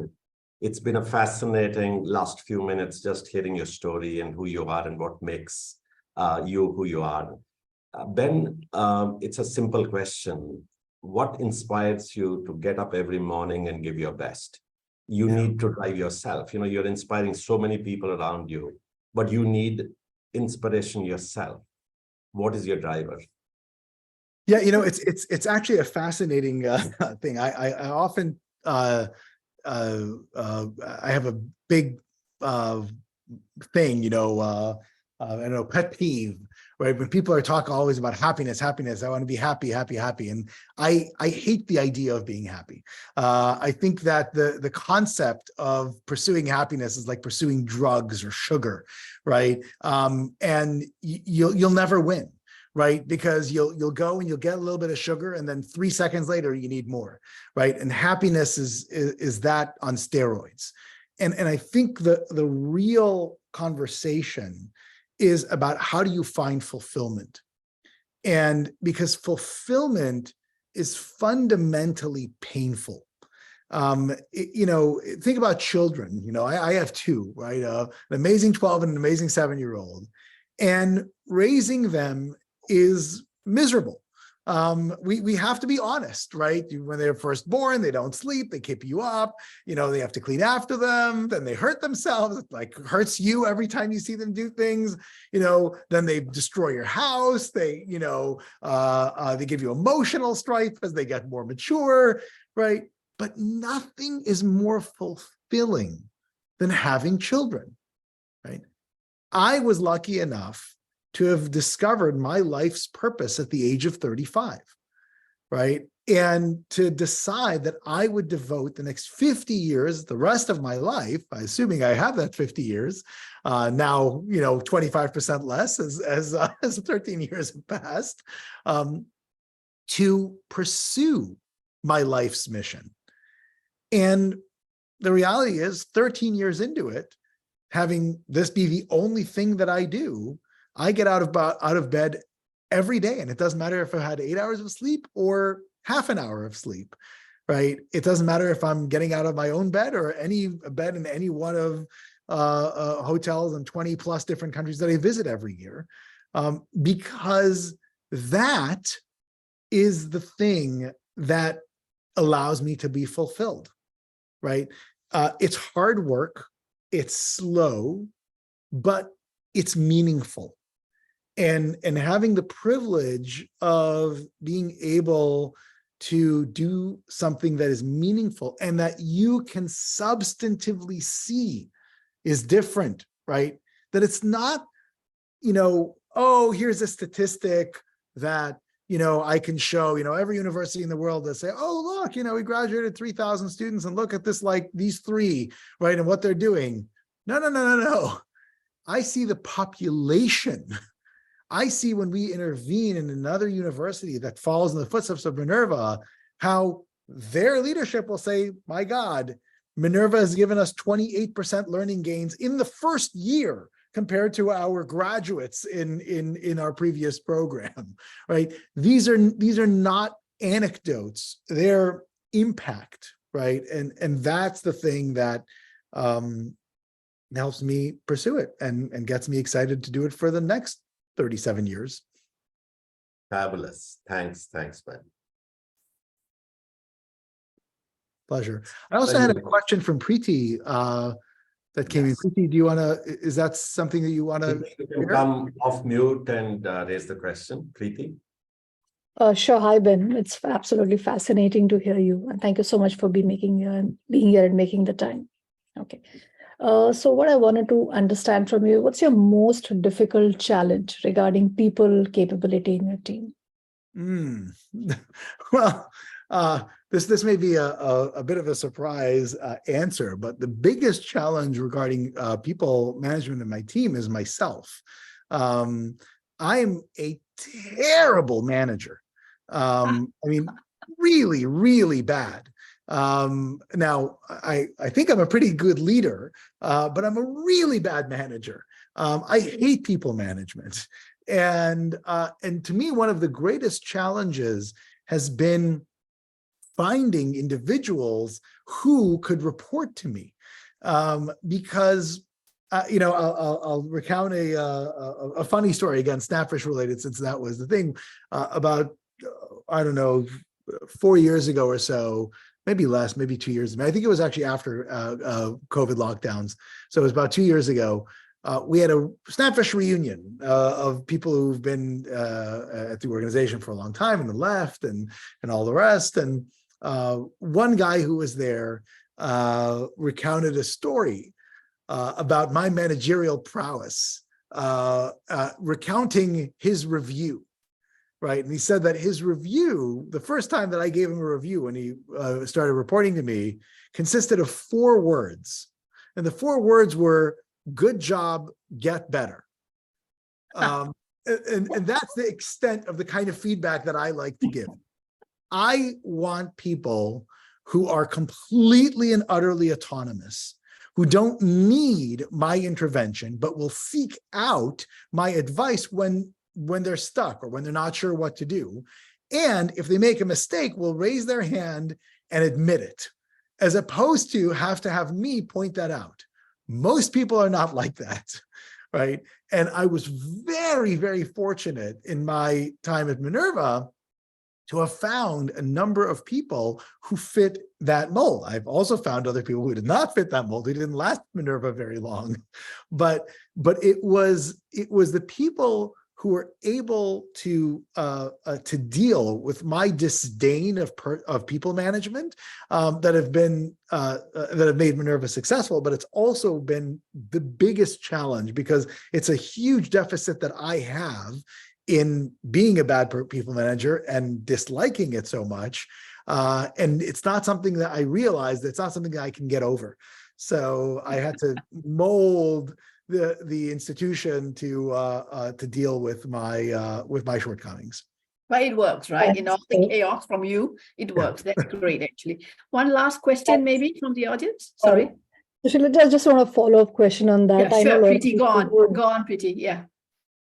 It's been a fascinating last few minutes just hearing your story and who you are and what makes you who you are. Ben, it's a simple question. What inspires you to get up every morning and give your best? You need to drive yourself. You're inspiring so many people around you, but you need inspiration yourself. What is your driver? Yeah, it's actually a fascinating thing. I often I have a big thing, I don't know, pet peeve, right? When people are talking always about happiness, I want to be happy. And I hate the idea of being happy. I think that the concept of pursuing happiness is like pursuing drugs or sugar, right? And you'll never win, right? Because you'll go and you'll get a little bit of sugar, and then 3 seconds later you need more, right? And happiness is that on steroids. And I think the real conversation is about how do you find fulfillment? And because fulfillment is fundamentally painful. Think about children. I have two, right? An amazing 12 and an amazing 7-year-old, and raising them is miserable. We have to be honest, right? When they're first born, they don't sleep, they keep you up, they have to clean after them, then they hurt themselves, it like hurts you every time you see them do things, then they destroy your house, they give you emotional strife as they get more mature, right? But nothing is more fulfilling than having children, right? I was lucky enough to have discovered my life's purpose at the age of 35, right? And to decide that I would devote the next 50 years, the rest of my life, assuming I have that 50 years, now, 25% less as 13 years have passed, to pursue my life's mission. And the reality is 13 years into it, having this be the only thing that I do, I get out of bed every day. And it doesn't matter if I had 8 hours of sleep or half an hour of sleep, right? It doesn't matter if I'm getting out of my own bed or any bed in any one of hotels in 20 plus different countries that I visit every year, because that is the thing that allows me to be fulfilled, right? It's hard work, it's slow, but it's meaningful. And having the privilege of being able to do something that is meaningful and that you can substantively see is different, right? That it's not, oh, here's a statistic that, I can show, every university in the world that say, oh, look, we graduated 3,000 students and look at this, like these three, right? And what they're doing. No. I see the population. I see when we intervene in another university that follows in the footsteps of Minerva, how their leadership will say, my God, Minerva has given us 28% learning gains in the first year compared to our graduates in our previous program, right? These are not anecdotes, they're impact, right? And that's the thing that helps me pursue it and gets me excited to do it for the next 37 years. Fabulous. Thanks, man. Pleasure. I also had a question from Preeti that came in. Preeti, do you want to, is that something that you want to come off mute and raise the question, Preeti? Sure. Hi, Ben. It's absolutely fascinating to hear you. And thank you so much for being here and making the time. Okay. So what I wanted to understand from you, what's your most difficult challenge regarding people capability in your team? Well, this may be a bit of a surprise answer, but the biggest challenge regarding people management in my team is myself. I'm a terrible manager. I mean, really, really bad. Now, I think I'm a pretty good leader, but I'm a really bad manager. I hate people management. And to me, one of the greatest challenges has been finding individuals who could report to me, because I'll recount a funny story, again, Snapfish related, since that was the thing. About I don't know, 4 years ago or so, maybe less, maybe 2 years. I think it was actually after COVID lockdowns. So it was about 2 years ago. We had a Snapfish reunion of people who've been at the organization for a long time, and the left and all the rest. And one guy who was there recounted a story about my managerial prowess, recounting his review, right? And he said that his review, the first time that I gave him a review when he started reporting to me, consisted of 4 words. And the 4 words were, good job, get better. and that's the extent of the kind of feedback that I like to give. I want people who are completely and utterly autonomous, who don't need my intervention, but will seek out my advice when they're stuck or when they're not sure what to do. And if they make a mistake, will raise their hand and admit it, as opposed to have me point that out. Most people are not like that, right? And I was very, very fortunate in my time at Minerva to have found a number of people who fit that mold. I've also found other people who did not fit that mold, who didn't last Minerva very long. But it was the people who were able to deal with my disdain of people management that have made Minerva successful. But it's also been the biggest challenge, because it's a huge deficit that I have in being a bad people manager and disliking it so much. And it's not something that I realized, it's not something that I can get over. So I had to mold the institution to deal with my shortcomings. But it works, right? In all the chaos from you, it works. That's great, actually. One last question, maybe from the audience. Sorry. Sushila, I just want a follow-up question on that. Yeah, I know sure, Preeti, go on. Go on, Preeti. Yeah.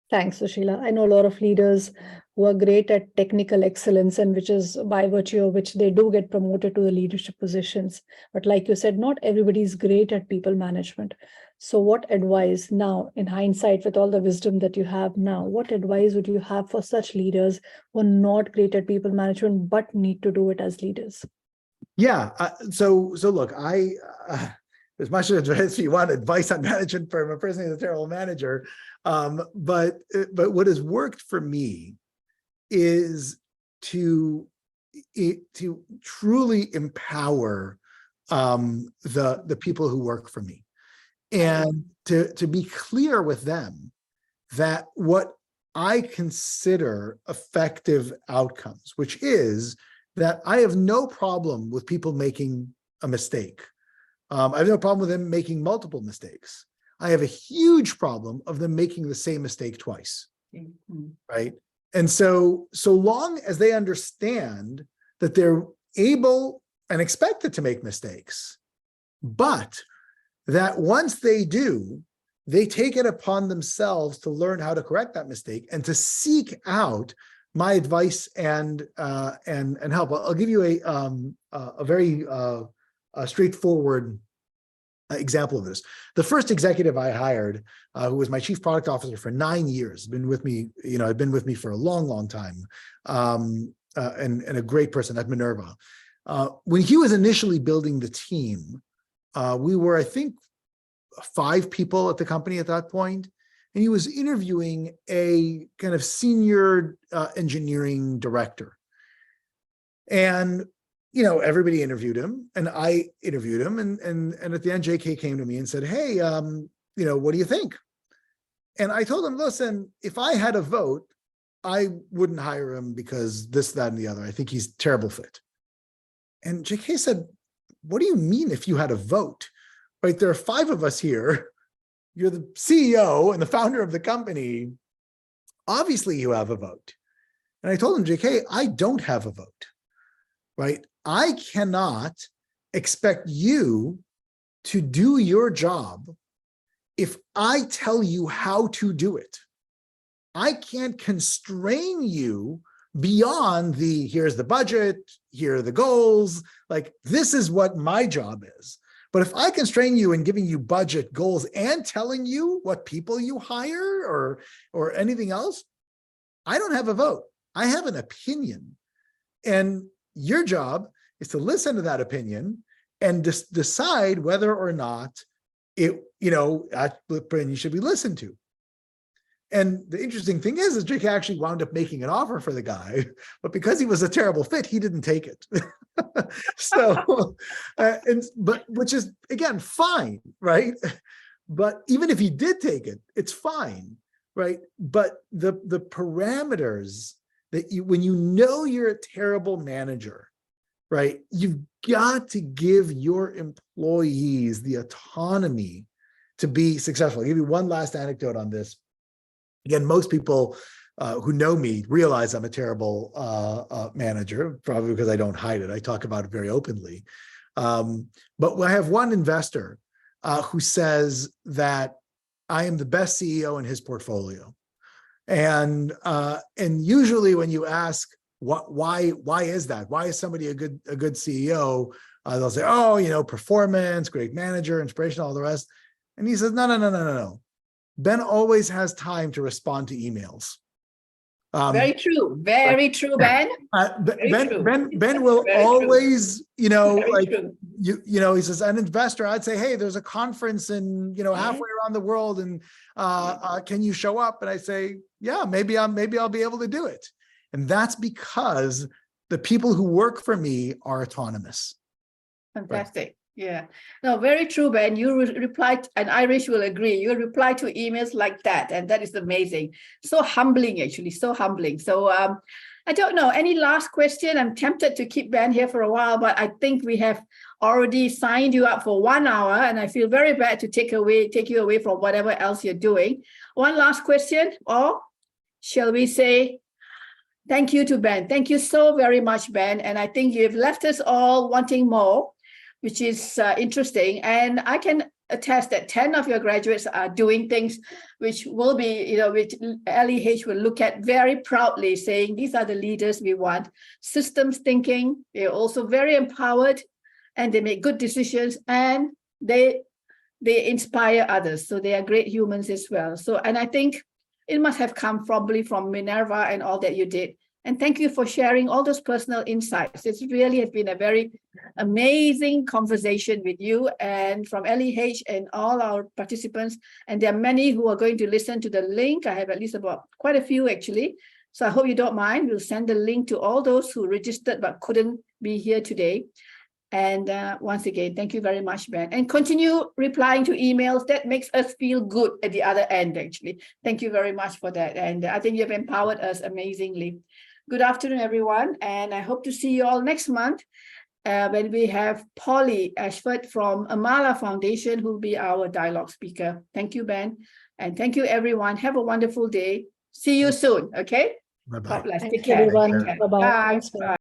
Thanks, Sushila. I know a lot of leaders who are great at technical excellence, and which is by virtue of which they do get promoted to the leadership positions. But like you said, not everybody is great at people management. So what advice now, in hindsight, with all the wisdom that you have now, what advice would you have for such leaders who are not great at people management, but need to do it as leaders? Yeah. So look, as much as you want advice on management from a person who's a terrible manager, but what has worked for me is to truly empower the people who work for me, and to be clear with them that what I consider effective outcomes, which is that I have no problem with people making a mistake. I have no problem with them making multiple mistakes. I have a huge problem of them making the same mistake twice, right? And so long as they understand that they're able and expected to make mistakes, but that once they do, they take it upon themselves to learn how to correct that mistake and to seek out my advice and help. I'll give you a very straightforward example of this. The first executive I hired, who was my chief product officer for 9 years, been with me, had been with me for a long, long time, and a great person at Minerva. When he was initially building the team, we were, I think, 5 people at the company at that point, and he was interviewing a kind of engineering director. And everybody interviewed him, and I interviewed him, and at the end, JK came to me and said, "Hey, what do you think?" And I told him, "Listen, if I had a vote, I wouldn't hire him because this, that, and the other. I think he's a terrible fit." And JK said, "What do you mean if you had a vote? Right? There are 5 of us here. You're the CEO and the founder of the company. Obviously, you have a vote." And I told him, "JK, I don't have a vote. Right? I cannot expect you to do your job if I tell you how to do it. I can't constrain you beyond here's the budget, here are the goals, like this is what my job is. But if I constrain you in giving you budget, goals, and telling you what people you hire or anything else, I don't have a vote. I have an opinion. And your job is to listen to that opinion and decide whether or not you should be listened to." And the interesting thing is Jake actually wound up making an offer for the guy, but because he was a terrible fit, he didn't take it. So, which is, again, fine, right? But even if he did take it, it's fine, right? But the parameters that when you're a terrible manager, right, you've got to give your employees the autonomy to be successful. I'll give you one last anecdote on this. Again, most people who know me realize I'm a terrible manager, probably because I don't hide it. I talk about it very openly. But I have one investor who says that I am the best CEO in his portfolio. And usually when you ask why is that? Why is somebody a good CEO? They'll say, oh, you know, performance, great manager, inspiration, all the rest. And he says, no. Ben always has time to respond to emails. Very true. Very true, Ben. Ben will Very always, you know, Very like true. you know, he says, an investor, I'd say, hey, there's a conference in, you know, halfway around the world, and can you show up? And I say, yeah, maybe I'll be able to do it. And that's because the people who work for me are autonomous. Fantastic. Right. Yeah. No, very true, Ben. You replied, and Irish will agree. You reply to emails like that, and that is amazing. So humbling, actually, so humbling. So I don't know. Any last question? I'm tempted to keep Ben here for a while, but I think we have already signed you up for 1 hour, and I feel very bad to take you away from whatever else you're doing. One last question, or shall we say thank you to Ben? Thank you so very much, Ben. And I think you've left us all wanting more, which is interesting. And I can attest that 10 of your graduates are doing things which will be, you know, which LEH will look at very proudly, saying these are the leaders we want. Systems thinking, they're also very empowered, and they make good decisions, and they inspire others. So they are great humans as well. So, and I think it must have come probably from Minerva and all that you did. And thank you for sharing all those personal insights. It really has been a very amazing conversation with you and from LEH and all our participants. And there are many who are going to listen to the link. I have at least about quite a few, actually. So I hope you don't mind. We'll send the link to all those who registered but couldn't be here today. And once again, thank you very much, Ben. And continue replying to emails. That makes us feel good at the other end, actually. Thank you very much for that. And I think you've empowered us amazingly. Good afternoon, everyone. And I hope to see you all next month when we have Polly Ashford from Amala Foundation, who will be our dialogue speaker. Thank you, Ben. And thank you, everyone. Have a wonderful day. See you soon. Okay? Bye-bye. God bless. Thank Take you, care. everyone. Take care. Bye-bye. Bye. Thanks, Ben. Bye.